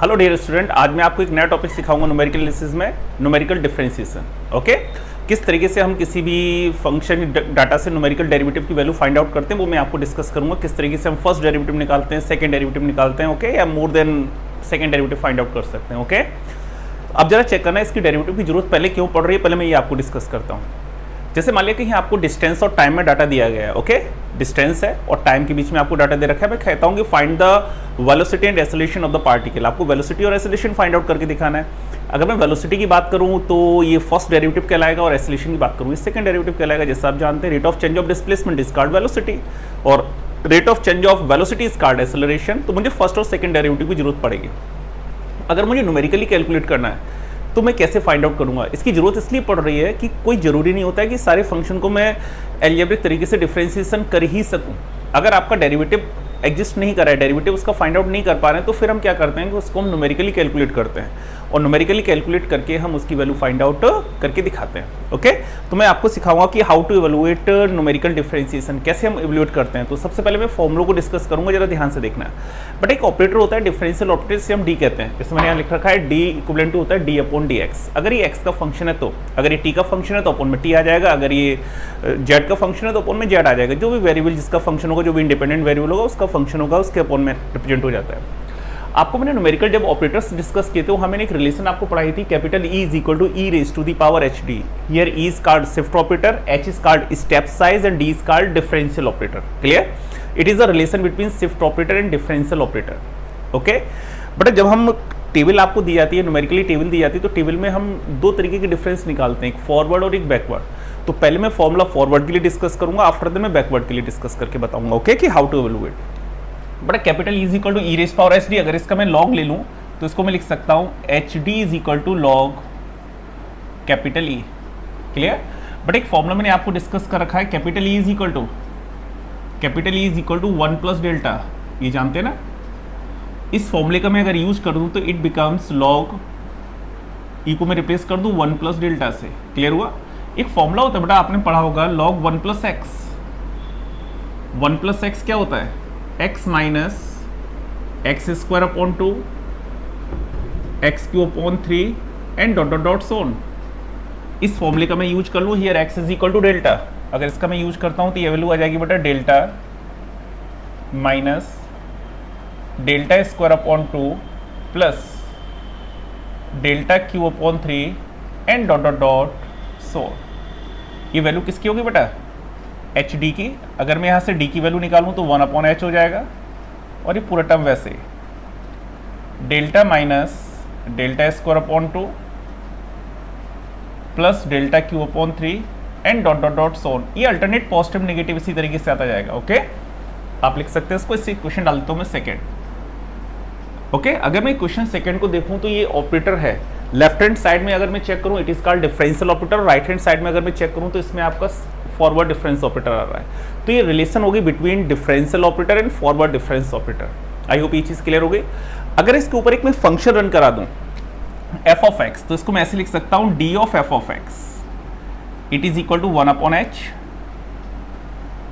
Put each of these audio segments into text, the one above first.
Hello dear student, आज मैं आपको एक नया टॉपिक सिखाऊंगा न्यूमेरिकल एनालिसिस में, न्यूमेरिकल डिफरेंशिएशन। ओके, किस तरीके से हम किसी भी फंक्शन डाटा से न्यूमेरिकल डेरिवेटिव की वैल्यू फाइंड आउट करते हैं वो मैं आपको डिस्कस करूंगा। किस तरीके से हम फर्स्ट डेरिवेटिव निकालते हैं, सेकंड डेरिवेटिव निकालते हैं, ओके, या more then second derivative find out कर सकते हैं। ओके, अब जरा चेक करना है इसकी डेरिवेटिव की जरूरत पहले क्यों पड़ रही है, पहले मैं ये आपको डिस्कस करता हूँ। जैसे मान लिया कि आपको डिस्टेंस और टाइम में डाटा दिया गया है। ओके, डिस्टेंस है और टाइम के बीच में आपको डाटा दे रखा है। मैं कहता हूँ कि find the velocity and acceleration of the particle. आपको वेलोसिटी और एक्सेलरेशन फाइंड आउट करके दिखाना है। अगर मैं वेलोसिटी की बात करूँ तो ये फर्स्ट डेरिवेटिव कहलाएगा और एक्सेलरेशन की बात करूँ ये सेकंड डेरिवेटिव कहलाएगा। जैसे आप जानते हैं rate of change of displacement is called velocity और rate of change of velocity is called acceleration. तो मुझे फर्स्ट और सेकंड डेरिवेटिव की जरूरत पड़ेगी। अगर मुझे न्यूमेरिकली कैलकुलेट करना है तो मैं कैसे फाइंड आउट करूंगा? इसकी जरूरत इसलिए पड़ रही है कि कोई जरूरी नहीं होता है कि सारे फंक्शन को मैं एल्जेब्रिक तरीके से डिफरेंशिएशन कर ही सकूं। अगर आपका डेरिवेटिव एग्जिस्ट नहीं कर रहा है, डेरिवेटिव उसका फाइंड आउट नहीं कर पा रहे हैं, तो फिर हम क्या करते हैं कि उसको हम न्यूमेरिकली कैलकुलेट करते हैं और न्यूमेरिकली कैलकुलेट करके हम उसकी वैल्यू फाइंड आउट करके दिखाते हैं। ओके, तो मैं आपको सिखाऊंगा कि how to evaluate numerical differentiation, कैसे हम इवेलुएट करते हैं। तो सबसे पहले मैं फॉर्मुलों को डिस्कस करूंगा, जरा ध्यान से देखना है। बट एक ऑपरेटर होता है डिफरेंशियल ऑपरेटर, से हम डी कहते हैं। जैसे मैंने यहाँ लिख रखा है डी इक्विवेलेंट होता है डी अपॉन डी एक्स। अगर ये एक्स का फंक्शन है तो, अगर ये टी का फंक्शन है तो अपॉन में टी आ जाएगा। अगर ये जेड का फंक्शन है तो अपॉन में जेड आ जाएगा। जो भी वेरिएबल जिसका फंक्शन होगा, जो भी इंडिपेंडेंट वेरिएबल होगा उसका फंक्शन होगा, उसके अपॉन में रिप्रेजेंट हो जाता है। आपको मैंने न्यूमेरिकल जब ऑपरेटर्स डिस्कस किए थे, हमें एक रिलेशन आपको पढ़ाई थी, capital E is equal to e raise to the power H d. Here E is called shift operator, H is called step size and D is called differential operator. Clear? It is a relation between shift operator and differential operator. Okay, but जब हम table आपको दी जाती है, numerically table दी जाती है, तो table में हम दो तरीके के डिफरेंस निकालते हैं, एक फॉरवर्ड और एक बैकवर्ड। तो पहले मैं फॉर्मूला फॉरवर्ड के लिए डिस्कस करूंगा, आफ्टर दैट मैं बैकवर्ड के लिए डिस्कस करके बताऊंगा। ओके, कि how to evaluate. But capital E is equal to e raise power H D. अगर इसका मैं लॉग ले लूँ तो इसको मैं लिख सकता हूँ h D is equal to log capital E। Clear? But एक फॉर्मूला मैंने आपको डिस्कस कर रखा है, capital E is equal to 1 plus delta. ये जानते हैं ना? इस फॉर्मूले का मैं अगर यूज कर दूँ तो इट बिकम्स लॉग E को मैं रिप्लेस कर दूँ 1 प्लस डेल्टा से। क्लियर हुआ? एक फॉर्मूला होता है बेटा, आपने पढ़ा होगा, log 1 plus x. 1 plus x क्या होता है? x minus x square upon 2 x cube upon 3 and dot dot dot so on. इस फॉर्मूले का मैं यूज कर लूँ, here x is equal to delta. अगर इसका मैं यूज करता हूँ तो ये वैल्यू आ जाएगी बेटा delta minus delta square upon 2 plus delta cube upon 3 and dot dot dot so on. ये वैल्यू किसकी होगी बेटा? एच डी की। अगर मैं यहाँ से डी की वैल्यू निकालूँ तो 1 अपॉन एच हो जाएगा और ये पूरा टर्म वैसे delta minus delta square upon 2 plus delta cube upon 3 and dot dot dot so on. ये अल्टरनेट पॉजिटिव नेगेटिव इसी तरीके से आता जाएगा। ओके, आप लिख सकते हैं इसको। इसी क्वेश्चन डाल देता हूँ मैं सेकेंड। ओके, अगर मैं क्वेश्चन सेकेंड को देखूँ तो ये ऑपरेटर है। लेफ्ट हैंड साइड में अगर मैं चेक करूँ it is called differential operator, और राइट हैंड साइड में अगर मैं चेक करूँ तो इसमें आपका फॉरवर्ड डिफरेंस ऑपरेटर आ रहा है। तो ये रिलेशन होगी between differential operator and forward difference operator. I hope ये चीज क्लियर हो गई। अगर इसके ऊपर एक मैं फंक्शन रन करा दूं f ऑफ x, तो इसको मैं ऐसे लिख सकता हूं d of f of x it is equal to 1 upon h।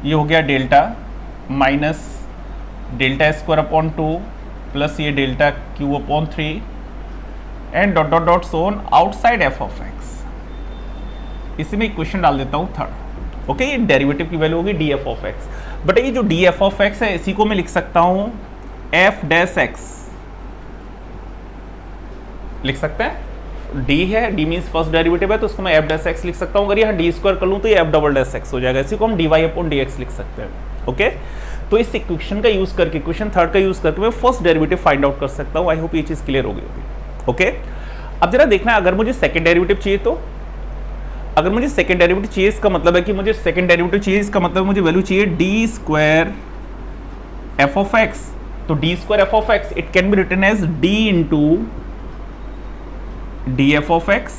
ये हो गया delta minus delta square upon 2 plus ये delta cube upon 3 and dot dot dot so on outside f of x। इसी में इक्वेशन डाल देता हूं थर्ड। ओके, ये डेरिवेटिव की वैल्यू होगी D F of x. But ये जो डी एफ ऑफ एक्स है इसी को मैं लिख सकता हूं एफ डैश एक्स। लिख सकते हैं, डी है, डी मीन्स फर्स्ट डेरिवेटिव है, तो उसको मैं एफ डैश एक्स लिख सकता हूं। अगर यहाँ डी स्क्वायर कर लूँ तो ये एफ डबल डैश एक्स हो जाएगा। इसी को हम d y upon d x लिख सकते हैं। ओके, तो इस इक्वेशन का यूज करके, इक्वेशन थर्ड का यूज करके मैं फर्स्ट डेरिवेटिव फाइंड आउट कर सकता हूँ। आई होप ये चीज क्लियर हो गई होगी। ओके, अब जरा देखना, अगर मुझे सेकेंड डेरिवेटिव चाहिए तो, अगर मुझे सेकंड डेरिवेटिव चाहिए इसका मतलब है कि मुझे सेकंड डेरिवेटिव चाहिए, इसका मतलब मुझे वैल्यू चाहिए D square F of x. तो D square F of x it can be written as D into D F of x.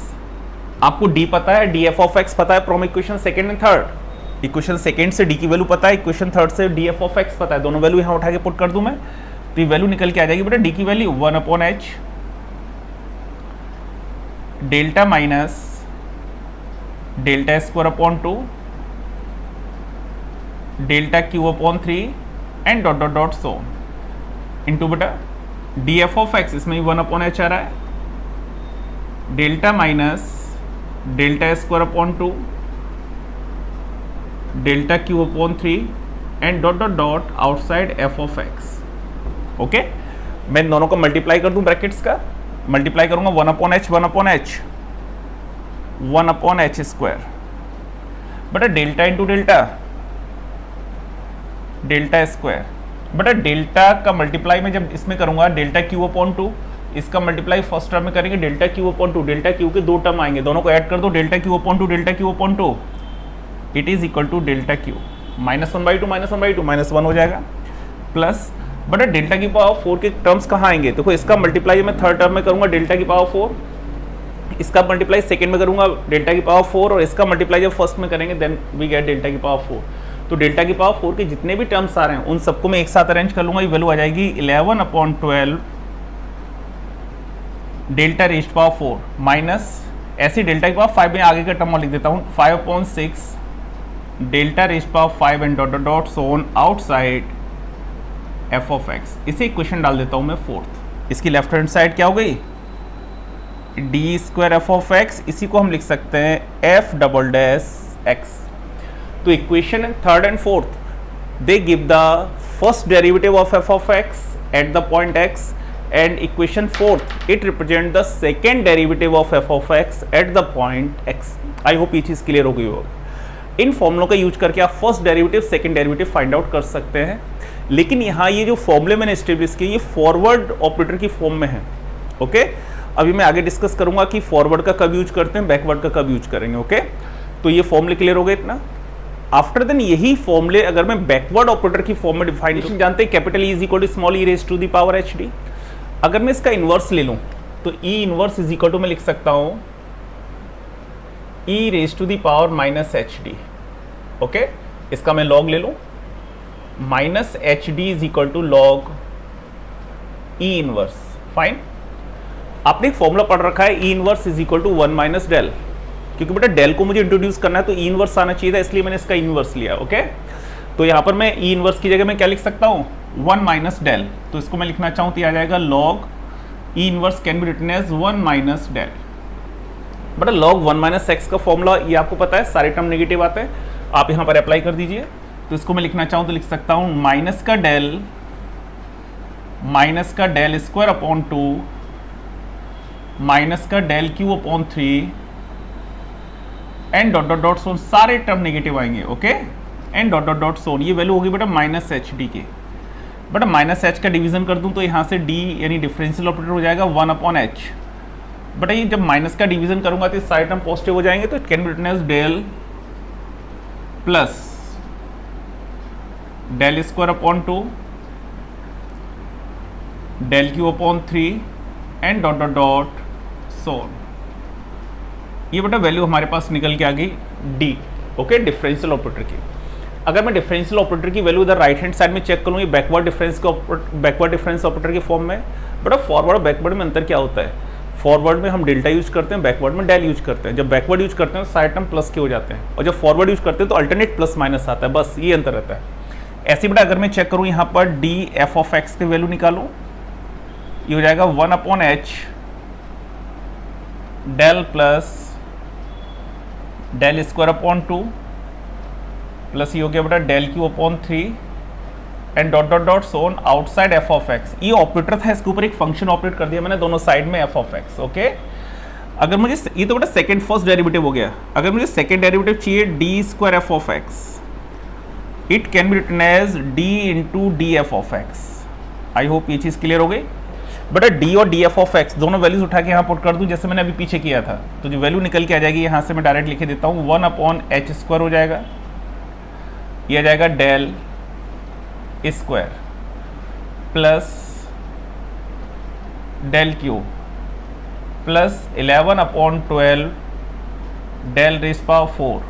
आपको डी पता है, डी एफ ऑफ एक्स पता है from equation second and third. Equation second से D की value पता है, इक्वेशन थर्ड से डी एफ ऑफ एक्स पता है। दोनों वैल्यू यहां उठा के पुट कर दूं मैं तो ये वैल्यू निकल के आ जाएगी बेटा, डी की value 1 upon h delta minus delta square upon 2 delta cube upon 3 and dot dot dot so on into बेटा डी एफ ऑफ एक्स, इसमें 1/h आ रहा है, delta minus delta square upon 2 delta cube upon 3 and dot dot dot outside f of x. Okay, मैं दोनों को multiply कर दूं, ब्रैकेट्स का मल्टीप्लाई करूंगा, 1/h 1/h स्क्वायर बटा delta into delta delta square बटा डेल्टा का मल्टीप्लाई में जब इसमें करूंगा डेल्टा क्यू अपॉन 2, इसका मल्टीप्लाई फर्स्ट टर्म में करेंगे delta cube upon 2, delta cube के दो टर्म आएंगे, दोनों को ऐड कर दो, delta cube upon 2 delta cube upon 2 it is equal to delta cube -1/2 -1/2 -1 हो जाएगा, प्लस बटा डेल्टा की पावर 4 के टर्म्स कहाँ आएंगे, देखो इसका मल्टीप्लाई मैं थर्ड टर्म में करूंगा डेल्टा की पावर 4, इसका मल्टीप्लाई सेकंड में करूंगा डेल्टा की पावर 4 और इसका मल्टीप्लाई जब फर्स्ट में करेंगे देन वी गेट डेल्टा की पावर 4। तो डेल्टा की पावर 4 के जितने भी टर्म्स आ रहे हैं उन सबको मैं एक साथ अरेंज कर लूंगा, ये वैल्यू आ जाएगी 11/12 डेल्टा रेज्ड पावर 4 माइनस ऐसी डेल्टा की पावर 5 में आगे का टर्म लिख देता हूँ 5/6 delta raised power 5 and dot dot so on outside f of x. इसे इक्वेशन डाल देता हूँ मैं फोर्थ, इसकी लेफ्ट हैंड साइड क्या हो गई D square F of x, इसी को हम लिख सकते हैं एफ डबल डैश एक्स। तो equation third and fourth they give the first derivative of F of x eight the point x and equation fourth it represent the second derivative of F of x eight the point x. I hope ये चीज clear हो गई होगी। इन फॉर्मुलों का use करके आप first derivative second derivative find out कर सकते हैं, लेकिन यहाँ ये जो फॉर्मूले मैंने एस्टेब्लिश किए ये फॉरवर्ड ऑपरेटर की फॉर्म में है। ओके, अभी मैं आगे डिस्कस करूंगा कि फॉरवर्ड का कब यूज करते हैं, बैकवर्ड का कब यूज करेंगे। ओके, तो ये फॉर्मूले क्लियर हो गए इतना। आफ्टर देन यही फॉर्मूले अगर मैं बैकवर्ड ऑपरेटर की फॉर्म में डिफाइन जानते हैं, capital E is equal to small E raise to the power H D. अगर मैं इसका इनवर्स ले लूं तो E inverse is equal to मैं लिख सकता हूं E raise to the power minus H D. Okay, इसका मैं लॉग ले लूं minus H D is equal to log E inverse. Fine, आपने एक फॉर्मूला पढ़ रखा है E inverse is equal to 1 minus del, क्योंकि बेटा डेल को मुझे इंट्रोड्यूस करना है तो ई इनवर्स आना चाहिए था, इसलिए मैंने इसका इनवर्स लिया। ओके, तो यहां पर मैं ई इनवर्स की जगह मैं क्या लिख सकता हूं 1 माइनस डेल, तो इसको मैं लिखना चाहूं तो आ जाएगा log E inverse can be written as 1 minus del. बेटा लॉग 1 माइनस एक्स का फॉर्मूला ये आपको पता है, सारे टर्म नेगेटिव आते हैं, आप यहां पर अप्लाई कर दीजिए। तो इसको मैं लिखना चाहूं तो लिख सकता हूं माइनस का डेल स्क्वायर अपॉन 2 माइनस का del cube upon 3 and dot dot dot so on, सारे टर्म नेगेटिव आएंगे। Okay, and dot dot dot so on, ये वैल्यू होगी बेटा माइनस एच डी की। बेटा माइनस एच का डिवीजन कर दूं तो यहाँ से डी यानी डिफरेंशियल ऑपरेटर हो जाएगा 1/h। बेटा ये जब माइनस का डिवीजन करूंगा तो सारे टर्म पॉजिटिव हो जाएंगे, तो it can be written as del plus del square upon 2 del cube upon 3 and dot dot dot so on. ये बेटा वैल्यू हमारे पास निकल के आ गई डी। ओके, डिफरेंशियल ऑपरेटर की। अगर मैं डिफरेंशियल ऑपरेटर की वैल्यू इधर राइट हैंड साइड में चेक करूँ, ये बैकवर्ड डिफरेंस ऑपरेटर की फॉर्म में। बेटा फॉरवर्ड और बैकवर्ड में अंतर क्या होता है, फॉरवर्ड में हम डेल्टा यूज करते हैं, बैकवर्ड में डेल यूज करते हैं। जब बैकवर्ड यूज करते हैं तो सारे टर्म प्लस के हो जाते हैं, और जब फॉरवर्ड यूज करते हैं तो अल्टरनेट प्लस माइनस आता है, बस ये अंतर रहता है। ऐसे बेटा अगर मैं चेक करूँ यहाँ पर डी एफ ऑफ एक्स की वैल्यू निकालूँ, ये हो जाएगा 1/h del plus del square upon 2 plus ये हो गया बेटा del cube upon 3 and dot dot dot so on outside f of x. ये ऑपरेटर था, इसके ऊपर एक फंक्शन ऑपरेट कर दिया मैंने दोनों साइड में एफ ऑफ एक्स। ओके, अगर मुझे ये तो बेटा सेकंड फर्स्ट डेरिवेटिव हो गया, अगर मुझे सेकंड डेरिवेटिव चाहिए D square F of x, it can be written as D into D F of x. I hope ये चीज क्लियर हो गई। बेटा डी और डी एफ ऑफ एक्स दोनों वैल्यूज उठा के यहाँ पुट कर दूं जैसे मैंने अभी पीछे किया था, तो जो वैल्यू निकल के आ जाएगी यहाँ से मैं डायरेक्ट लिखे देता हूँ 1/h स्क्वायर हो जाएगा, ये आ जाएगा del square plus del cube plus 11/12 del raise power 4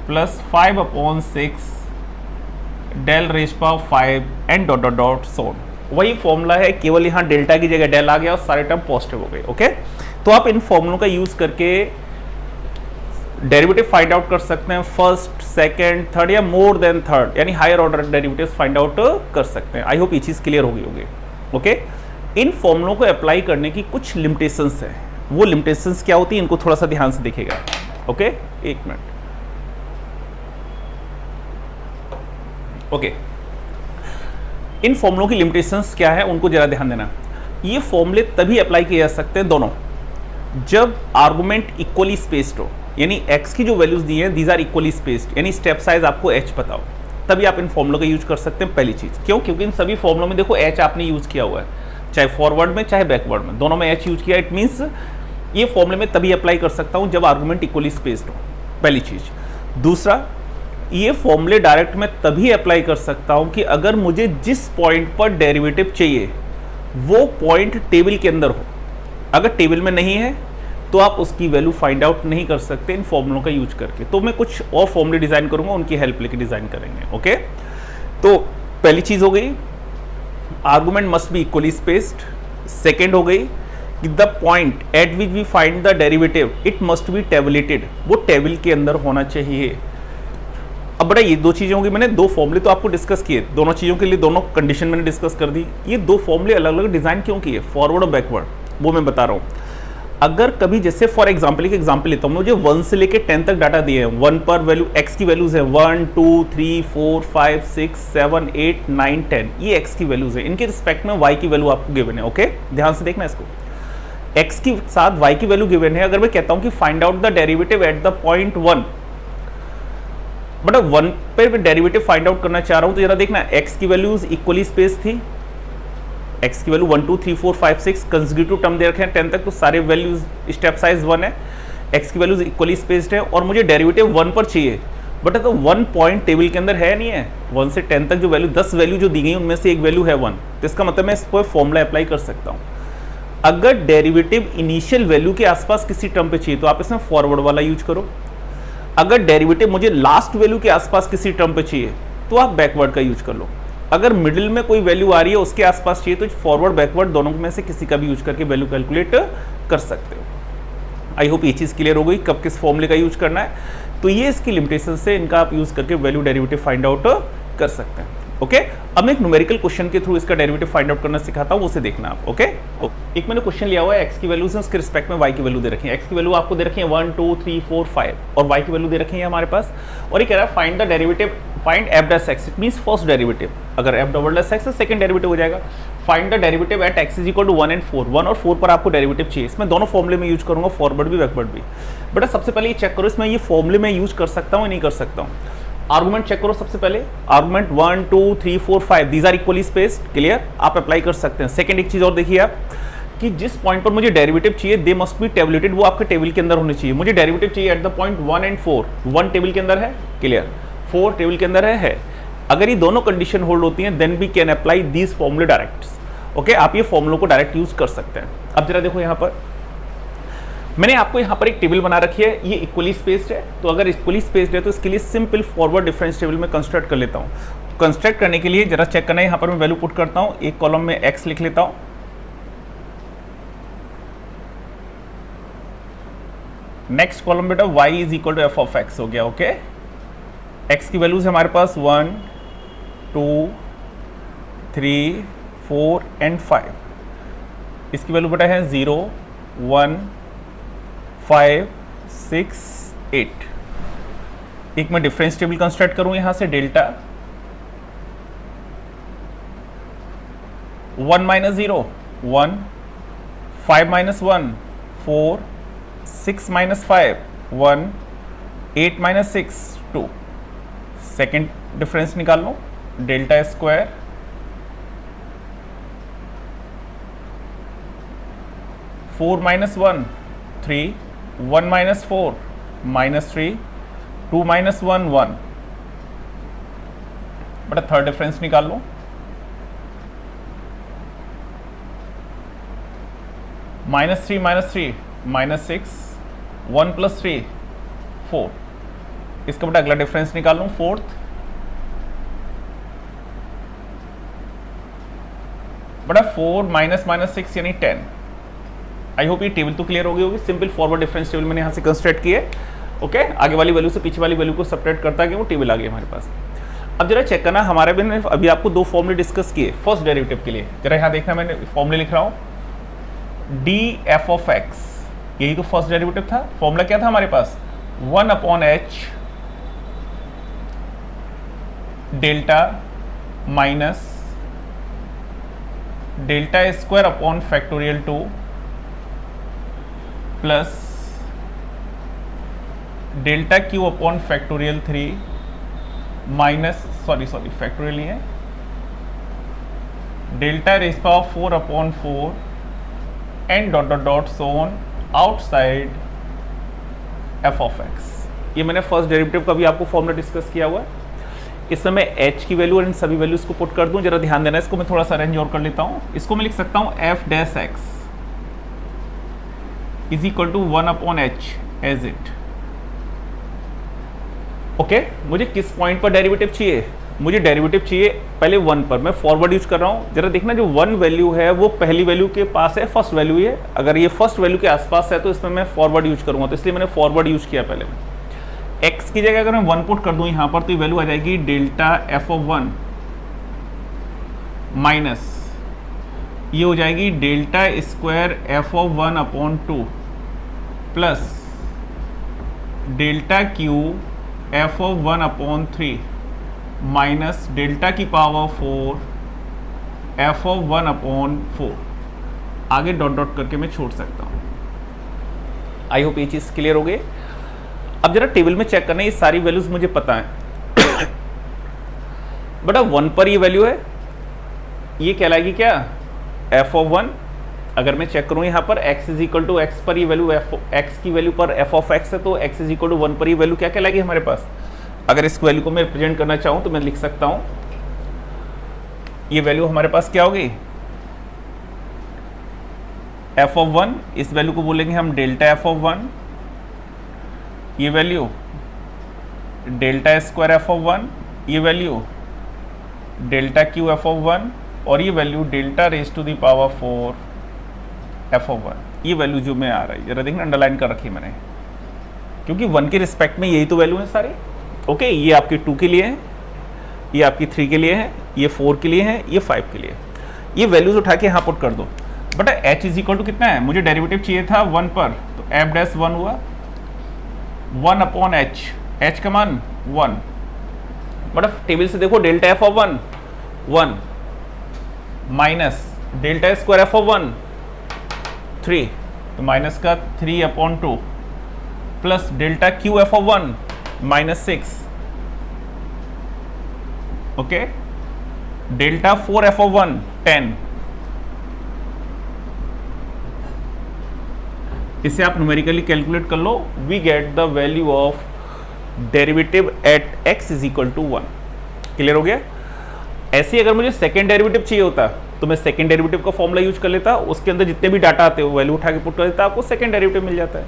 plus 5/6 del raise power 5 and dot dot dot so on. वही फॉर्मूला है, केवल यहाँ डेल्टा की जगह डेल आ गया और सारे टर्म पॉजिटिव हो गए। ओके, तो आप इन फॉर्मूलों का यूज करके डेरिवेटिव फाइंड आउट कर सकते हैं, फर्स्ट सेकंड थर्ड या मोर देन थर्ड यानी higher order derivatives find out कर सकते हैं। आई होप ये चीज क्लियर हो गई होगी। ओके, इन फॉर्मूलों को अप्लाई करने की कुछ लिमिटेशंस है। वो लिमिटेशंस क्या होती है, इनको थोड़ा सा ध्यान से देखिएगा। ओके, एक मिनट। ओके, इन फॉर्मूलों की लिमिटेशंस क्या है उनको जरा ध्यान देना। ये फॉर्मूले तभी अप्लाई किए जा सकते हैं दोनों, जब आर्गुमेंट इक्वली स्पेस्ड हो, यानी x की जो वैल्यूज दी है दीज आर इक्वली स्पेस्ड, यानी स्टेप साइज आपको h पता हो, तभी आप इन फॉर्मूलों का यूज कर सकते हैं। पहली चीज क्यों, क्योंकि इन सभी फॉर्मूलों में देखो h आपने यूज किया हुआ है, चाहे फॉरवर्ड में चाहे बैकवर्ड में, दोनों में h यूज किया। इट मीन्स ये फॉर्मूले में तभी अप्लाई कर सकता हूं जब आर्गुमेंट इक्वली स्पेस्ड हो, पहली चीज। दूसरा, ये फॉर्मूले डायरेक्ट में तभी अप्लाई कर सकता हूं कि अगर मुझे जिस पॉइंट पर डेरिवेटिव चाहिए वो पॉइंट टेबल के अंदर हो। अगर टेबल में नहीं है तो आप उसकी वैल्यू फाइंड आउट नहीं कर सकते इन फॉर्मूलों का यूज करके। तो मैं कुछ और फॉर्मूले डिजाइन करूंगा, उनकी हेल्प लेके डिजाइन करेंगे। ओके, तो पहली चीज हो गई argument must be equally spaced. Second हो गई कि the point at which we find the derivative it must be tabulated, वो टेबल के अंदर होना चाहिए। अब बड़ा ये दो चीजें होंगी, मैंने दो फॉर्मूले तो आपको डिस्कस किए, दोनों चीजों के लिए दोनों कंडीशन मैंने डिस्कस कर दी। ये दो फॉर्मूले अलग अलग डिजाइन क्यों किए, फॉरवर्ड और बैकवर्ड, वो मैं बता रहा हूँ। अगर कभी जैसे फॉर एग्जाम्पल एक एग्जाम्पल लेता हूँ, मुझे 1 से लेके 10 तक डाटा दिए हैं, 1 पर वैल्यू x की वैल्यूज है 1 2 3 4 5 6 7 8 9 10, ये x की वैल्यूज है। इनके रिस्पेक्ट में y की वैल्यू आपको गिवन है। ओके, ध्यान से देखना इसको, x के साथ y की वैल्यू गिवन है। अगर मैं कहता हूँ कि find out the derivative at the point 1, but 1 पे मैं डेरिवेटिव फाइंड आउट करना चाह रहा हूँ, तो जरा देखना x की वैल्यूज इक्वली स्पेस थी, x की वैल्यू 1 2 3 4 5 6 कंसेक्यूटिव टर्म दे रखे हैं 10 तक, तो सारे वैल्यूज स्टेप साइज 1 है, x की वैल्यूज इक्वली स्पेस्ड है, और मुझे डेरिवेटिव 1 पर चाहिए। बट तो 1 पॉइंट टेबल के अंदर है नहीं है, 1 से 10 तक जो वैल्यू 10 वैल्यू जो दी गई उनमें से एक वैल्यू है 1, तो इसका मतलब मैं इस पर फॉर्मूला अप्लाई कर सकता हूँ। अगर डेरिवेटिव इनिशियल वैल्यू के आसपास किसी टर्म पे चाहिए तो आप इसमें फॉरवर्ड वाला यूज करो। अगर डेरिवेटिव मुझे लास्ट वैल्यू के आसपास किसी टर्म पे चाहिए तो आप बैकवर्ड का यूज कर लो। अगर मिडिल में कोई वैल्यू आ रही है उसके आसपास चाहिए तो फॉरवर्ड बैकवर्ड दोनों में से किसी का भी यूज करके वैल्यू कैलकुलेट कर सकते हो। आई होप ये चीज़ क्लियर हो गई कब किस फॉर्मूले का यूज करना है। तो ये इसकी लिमिटेशन से इनका आप यूज करके वैल्यू डेरिवेटिव फाइंड आउट कर सकते हैं। ओके, अब मैं एक न्यूमेरिकल क्वेश्चन के थ्रू इसका डेरिवेटिव फाइंड आउट करना सिखाता हूँ, उसे देखना आप। ओके, एक मैंने क्वेश्चन लिया हुआ है, एक्स की वैल्यूज है, उसके रिस्पेक्ट में वाई की वैल्यू दे रखी है। एक्स की वैल्यू आपको दे रखी है 1 2 3 4 5 और वाई की वैल्यू दे रखी है हमारे पास। और ये कह रहा है find the derivative, find f dash x, it means first derivative. अगर एफ डबल डैश एक्स है सेकंड डेरिवेटिव हो जाएगा। Find the derivative at x is equal to 1 and 4, 1 और 4 पर आपको डेरिवेटिव चाहिए। इसमें दोनों फॉर्मूले में यूज करूंगा, फॉरवर्ड भी बैकवर्ड भी। बट सबसे पहले ये चेक करो इसमें ये फॉर्मूले में यूज कर सकता हूँ या नहीं कर सकता हूँ। आर्गुमेंट चेक करो सबसे पहले, argument 1 2 3 4 5 these are equally spaced, clear, आप अप्लाई कर सकते हैं। सेकंड एक चीज और देखिए आप कि जिस पॉइंट पर मुझे डेरिवेटिव चाहिए दे मस्ट बी टेबलेटेड, वो आपके टेबल के अंदर होने चाहिए। मुझे डेरिवेटिव चाहिए eight the point 1 and 4, 1 table के अंदर है, क्लियर, 4 टेबल के अंदर है। अगर ये दोनों कंडीशन होल्ड होती हैं then we can apply these फॉर्मूले डायरेक्ट। ओके, आप ये फॉर्मूलों को डायरेक्ट यूज कर सकते हैं। अब जरा देखो यहाँ पर मैंने आपको यहाँ पर एक टेबल बना रखी है, ये इक्वली स्पेस्ड है। तो अगर इक्वली स्पेस्ड है तो इसके लिए सिंपल फॉरवर्ड डिफरेंस टेबल में कंस्ट्रक्ट कर लेता हूँ। कंस्ट्रक्ट करने के लिए जरा चेक करना है, यहाँ पर मैं वैल्यू पुट करता हूँ, एक कॉलम में x लिख लेता हूँ, नेक्स्ट कॉलम बेटा y is equal to f of x हो गया। ओके, x की वैल्यूज है हमारे पास 1 2 3 4 एंड 5, इसकी वैल्यू बेटा है 0 1 5 6 8। एक मैं डिफरेंस टेबल कंस्ट्रक्ट करूं यहां से, delta 1 minus 0 1, 5 minus 1 4, 6 minus 5 1, 8 minus 6 2। Second difference निकाल लो, delta square 4 minus 1 3, 1 minus 4 minus 3, 2 minus 1 1। बटा थर्ड डिफरेंस निकाल लो, माइनस 3 माइनस 6, 1 प्लस 3 4। इसका बेटा अगला डिफरेंस निकाल लो, फोर्थ, बटा 4 माइनस 6 यानी 10। आई होप ये टेबल तो क्लियर हो गई होगी। सिंपल फॉरवर्ड डिफरेंस टेबल मैंने यहाँ से कंस्ट्रक्ट किए। ओके, आगे वाली वैल्यू से पीछे वाली वैल्यू को सेपरेट करता गया, वो टेबल आ गई हमारे पास। अब जरा चेक करना, हमारे भी अभी आपको दो फॉर्मूले डिस्कस किए फर्स्ट डेरिवेटिव के लिए। जरा यहाँ देखना, मैंने फॉर्मूले लिख रहा हूँ डी एफ ऑफ एक्स, यही तो फर्स्ट डेरिवेटिव था। फॉर्मूला क्या था हमारे पास, 1/h delta minus delta square upon factorial 2 plus delta cube upon factorial 3 minus factorial नहीं है, delta raise power 4/4 and dot dot dot so on outside f of x. ये मैंने फर्स्ट डेरिवेटिव का भी आपको फॉर्मूला डिस्कस किया हुआ है। इसमें मैं h की वैल्यू और इन सभी वैल्यूज को पुट कर दूं। जरा ध्यान देना, इसको मैं थोड़ा सा अरेंज और कर लेता हूं। इसको मैं लिख सकता हूं f dash x is equal to 1/h as it. Okay, मुझे किस पॉइंट पर डेरिवेटिव चाहिए, मुझे डेरिवेटिव चाहिए पहले 1 पर। मैं फॉरवर्ड यूज कर रहा हूं। जरा देखना, जो 1 वैल्यू है वो पहली वैल्यू के पास है, फर्स्ट वैल्यू है। अगर ये फर्स्ट वैल्यू के आसपास है तो इसमें मैं फॉरवर्ड यूज करूंगा, तो इसलिए मैंने फॉरवर्ड यूज किया पहले। x की जगह अगर मैं 1 पुट कर दूं यहाँ पर, तो ये वैल्यू आ जाएगी डेल्टा f ऑफ 1 माइनस ये हो जाएगी delta square f of 1/2 plus delta cube f of 1/3 minus delta की पावर 4 f ऑफ 1/4। आगे डॉट डॉट करके मैं छोड़ सकता हूँ। आई होप ये चीज़ क्लियर हो गई। अब जरा टेबल में चेक करना, ये सारी वैल्यूज मुझे पता है बट अब 1 पर ये वैल्यू है, ये कहलाएगी क्या, f ऑफ 1। अगर मैं चेक करूं यहाँ पर x is equal to x पर ये वैल्यू x की वैल्यू पर f ऑफ x है, तो x इज इक्वल टू 1 पर ये वैल्यू क्या कहलाएगी हमारे पास। अगर इस वैल्यू को मैं रिप्रेजेंट करना चाहूं तो मैं लिख सकता हूं, ये वैल्यू हमारे पास क्या होगी, f ऑफ 1। इस वैल्यू को बोलेंगे हम डेल्टा f ऑफ 1, ये value delta square f of 1, ये value delta cube f of 1 और ये value delta raise to the power 4 f of 1। ये वैल्यू जो में आ रही है, जरा देखना अंडरलाइन कर रखी है मैंने, क्योंकि 1 के रिस्पेक्ट में यही तो वैल्यू है सारे। ओके, ये आपके 2 के लिए है, ये आपकी 3 के लिए है, ये 4 के लिए है, ये 5 के लिए। ये वैल्यूज उठा के यहाँ पुट कर दो। But h is equal to कितना है, मुझे डेरिवेटिव चाहिए था 1 पर, तो f डैश 1 हुआ 1/h, h का मान 1। बट अब टेबल से देखो, delta f of 1 minus delta square f of 1 3, तो माइनस का 3/2 plus delta cube f of 1 -6, okay, delta 4 f of 1 10। इसे आप न्यूमेरिकली कैलकुलेट कर लो। We get the value of derivative at x is equal to 1। Clear हो गया। ऐसे ही अगर मुझे सेकेंड डेरिवेटिव चाहिए होता तो मैं सेकेंड डेरिवेटिव का फॉर्मूला यूज कर लेता, उसके अंदर जितने भी डाटा आते हैं वो वैल्यू उठा के पुट कर देता, आपको सेकेंड डेरिवेटिव मिल जाता है।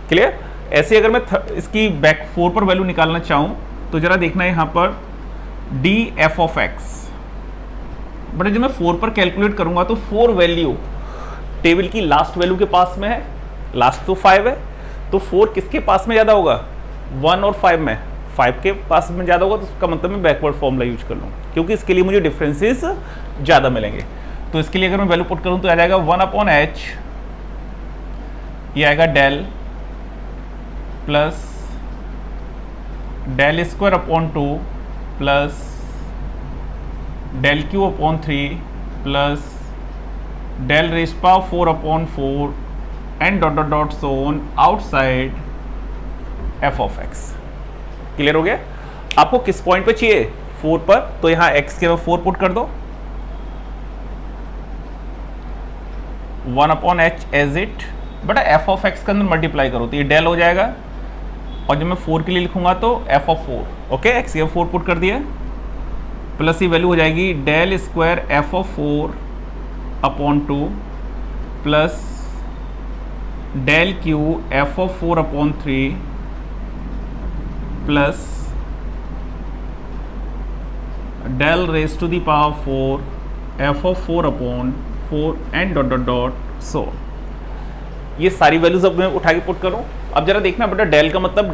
क्लियर। ऐसे अगर मैं इसकी बैक 4 पर वैल्यू निकालना चाहूँ तो जरा देखना यहाँ पर d F of x. But जब मैं 4 पर कैलकुलेट करूंगा तो 4 वैल्यू टेबल की लास्ट वैल्यू के पास में है, लास्ट तो 5 है, तो 4 किसके पास में ज़्यादा होगा, 1 और 5 में, 5 के पास में ज़्यादा होगा, तो उसका मतलब मैं बैकवर्ड फॉर्मूला यूज कर लूँ, क्योंकि इसके लिए मुझे डिफरेंसेस ज़्यादा मिलेंगे। तो इसके लिए अगर मैं वैल्यू पुट करूँ तो आ जाएगा 1/h, ये आएगा del plus del square upon 2 plus del cube upon 3 plus del raise power 4/4 and dot dot dot so on outside f of x. Clear हो गया। आपको किस पॉइंट पे चाहिए, 4 पर, तो यहां x के 4 पुट कर दो, 1/h as it, but f of x के अंदर मल्टीप्लाई करो तो ये डेल हो जाएगा, और जब मैं 4 के लिए लिखूंगा तो एफ ऑफ 4, ओके, x के 4 पुट कर दिया, प्लस ये वैल्यू हो जाएगी del square F of 4/2 plus del cube F of 4/3 plus del raise to the power 4 F of 4/4 and dot dot dot so. ये सारी वैल्यूज अब मैं उठा के पुट करूं। अब जरा देखना बेटा, डेल का मतलब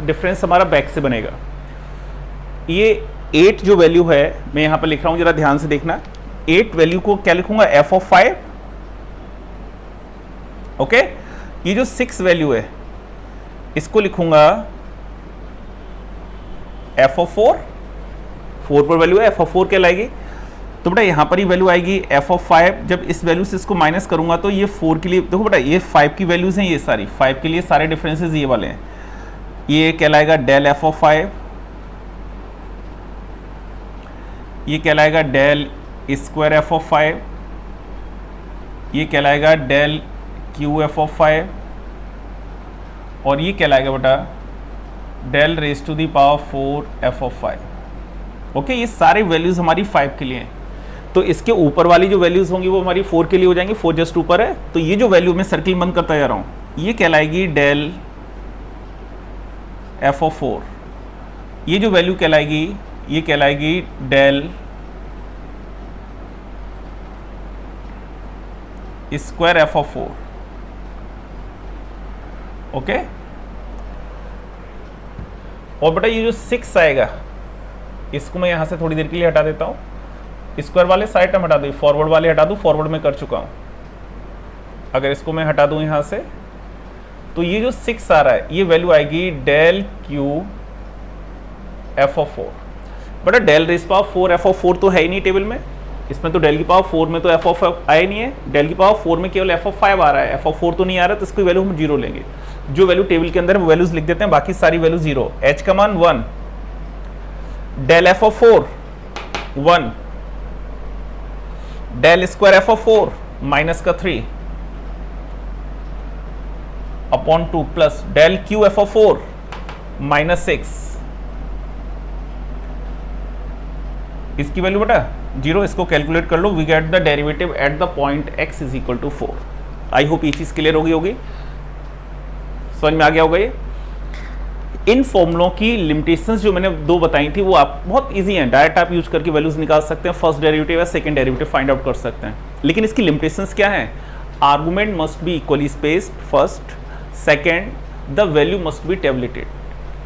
डिफरेंस हमारा बैक से बनेगा, ये 8 जो वैल्यू है मैं यहाँ पर लिख रहा हूँ, जरा ध्यान से देखना। 8 वैल्यू को क्या लिखूंगा, f ऑफ 5। ओके, ये जो 6 वैल्यू है इसको लिखूंगा f ऑफ 4। 4 पर वैल्यू है, f ऑफ 4 कहलाएगी। तो बेटा यहाँ पर ही वैल्यू आएगी f ऑफ 5। जब इस वैल्यू से इसको माइनस करूंगा तो ये 4 के लिए, देखो बेटा ये 5 की वैल्यूज हैं, ये सारी 5 के लिए सारे डिफरेंसेस ये वाले हैं। ये कहलाएगा डेल f ऑफ 5, ये कहलाएगा डेल स्क्वायर f ऑफ 5, ये कहलाएगा डेल क्यू एफ ऑफ 5, और ये कहलाएगा बेटा del raise to the power 4 f of 5। Okay, ये सारे वैल्यूज हमारी 5 के लिए हैं। तो इसके ऊपर वाली जो वैल्यूज होंगी वो हमारी 4 के लिए हो जाएंगी, 4 जस्ट ऊपर है। तो ये जो वैल्यू मैं सर्किल बंद करता जा रहा हूं, ये कहलाएगी डेल f ऑफ 4। ये जो वैल्यू कहलाएगी ये कहलाएगी del square f of 4। Okay, और बेटा ये जो 6 आएगा इसको मैं यहां से थोड़ी देर के लिए हटा देता हूं। स्क्वायर वाले साइड टर्म हटा दूँ, फॉरवर्ड वाले हटा दूँ, फॉरवर्ड में कर चुका हूँ। अगर इसको मैं हटा दूँ यहाँ से तो ये जो 6 आ रहा है ये वैल्यू आएगी del cube F of 4। But del raise power 4 F of 4 तो है ही नहीं टेबल में, इसमें तो डेल की पावर 4 में तो एफ ऑफ आया नहीं है। डेल की पावर 4 में केवल एफ ऑफ 5 आ रहा है, एफ ऑफ 4 तो नहीं आ रहा, तो इसकी वैल्यू हम 0 लेंगे। जो वैल्यू टेबल के अंदर वैल्यूज लिख देते हैं, बाकी सारी वैल्यू 0। एच का मान 1, del F of 4 1, del square F of 4 minus का 3 upon 2 plus del cube F of 4 minus 6। इसकी वैल्यू बेटा 0। इसको कैलकुलेट कर लो। We get the derivative at the point x is equal to 4। I hope ये चीज क्लियर होगी, समझ में आ गया होगा ये। इन फॉर्मूलों की लिमिटेशंस जो मैंने 2 बताई थी वो आप बहुत इजी हैं, डायरेक्ट आप यूज करके वैल्यूज निकाल सकते हैं, फर्स्ट डेरिवेटिव या सेकंड डेरिवेटिव फाइंड आउट कर सकते हैं। लेकिन इसकी लिमिटेशंस क्या है? Argument must be equally spaced first, second the value must be tabulated.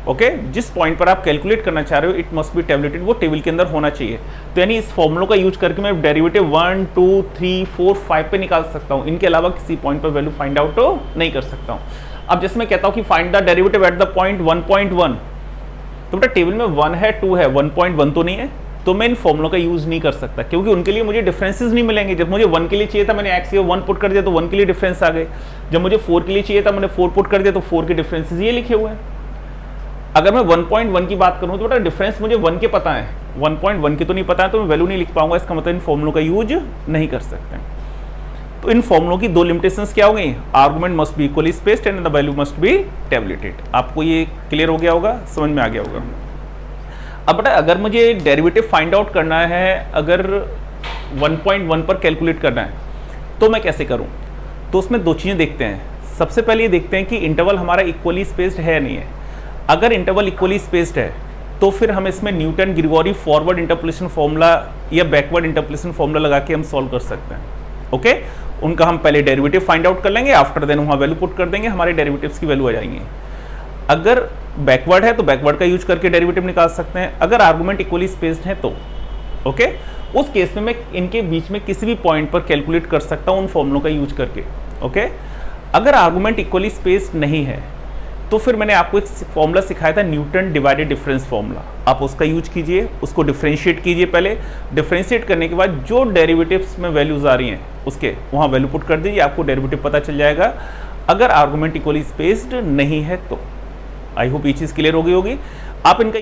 Okay, जिस पॉइंट पर आप कैलकुलेट करना चाह रहे हो इट मस्ट बी टेबलेटेड, वो टेबल के अंदर होना चाहिए। तो यानी इस फॉर्मूलों का यूज करके मैं डेरिवेटिव 1 2 3 4 5 पे निकाल सकता हूँ, इनके अलावा किसी पॉइंट पर वैल्यू फाइंड आउट नहीं कर सकता हूँ। अब जैसे मैं कहता हूं कि find the derivative at the point 1.1, तो बेटा टेबल में 1 है 2 है, 1.1 तो नहीं है, तो मैं इन फॉर्मूलों का यूज नहीं कर सकता क्योंकि उनके लिए मुझे डिफरेंसेस नहीं मिलेंगे। जब मुझे 1 के लिए चाहिए था मैंने x ये 1 पुट कर दिया तो 1 के लिए डिफरेंस आ गए। जब मुझे 4 के लिए चाहिए था मैंने 4 पुट कर दिया तो 4 के डिफरेंसेस ये लिखे हुए हैं। अगर मैं 1.1 की बात करूं तो बेटा डिफरेंस मुझे 1 के पता है, 1.1 के तो नहीं पता है, तो मैं वैल्यू नहीं लिख पाऊंगा। इसका मतलब इन फॉर्मूलों का यूज नहीं कर सकते। तो इन फॉर्मूलों की 2 लिमिटेशंस क्या हो गई? Argument must be equally spaced and the value must be tabulated. आपको ये क्लियर हो गया होगा, समझ में आ गया होगा। अब बेटा अगर मुझे डेरिवेटिव फाइंड आउट करना है, अगर 1.1 पर कैलकुलेट करना है तो मैं कैसे करूं? तो उसमें 2 चीज़ें देखते हैं। सबसे पहले ये देखते हैं कि इंटरवल हमारा इक्वली स्पेस्ड है नहीं है। अगर इंटरवल इक्वली स्पेस्ड है तो फिर हम इसमें Newton Gregory forward interpolation formula या बैकवर्ड इंटरपोलेशन फॉर्मूला लगा के हम सॉल्व कर सकते हैं। ओके, उनका हम पहले डेरिवेटिव फाइंड आउट कर लेंगे, आफ्टर देन वहाँ वैल्यू पुट कर देंगे, हमारे डेरिवेटिव्स की वैल्यू आ जाएंगी। अगर बैकवर्ड है तो बैकवर्ड का यूज करके डेरिवेटिव निकाल सकते हैं। अगर आर्गुमेंट इक्वली स्पेस्ड है तो ओके, उस केस में मैं इनके बीच में किसी भी पॉइंट पर कैलकुलेट कर सकता हूँ उन फॉर्मूलों का यूज करके। ओके, अगर आर्गुमेंट इक्वली स्पेस्ड नहीं है तो फिर मैंने आपको एक फॉर्मूला सिखाया था, न्यूटन डिवाइडेड डिफरेंस फॉर्मूला। आप उसका यूज कीजिए, उसको डिफरेंशिएट कीजिए। पहले डिफरेंशिएट करने के बाद जो डेरिवेटिव्स में वैल्यूज आ रही हैं उसके वहाँ वैल्यू पुट कर दीजिए, आपको डेरिवेटिव पता चल जाएगा। अगर आर्गुमेंट इक्वली स्पेस्ड नहीं है तो आई होप ये चीज़ क्लियर हो गई होगी। आप इनका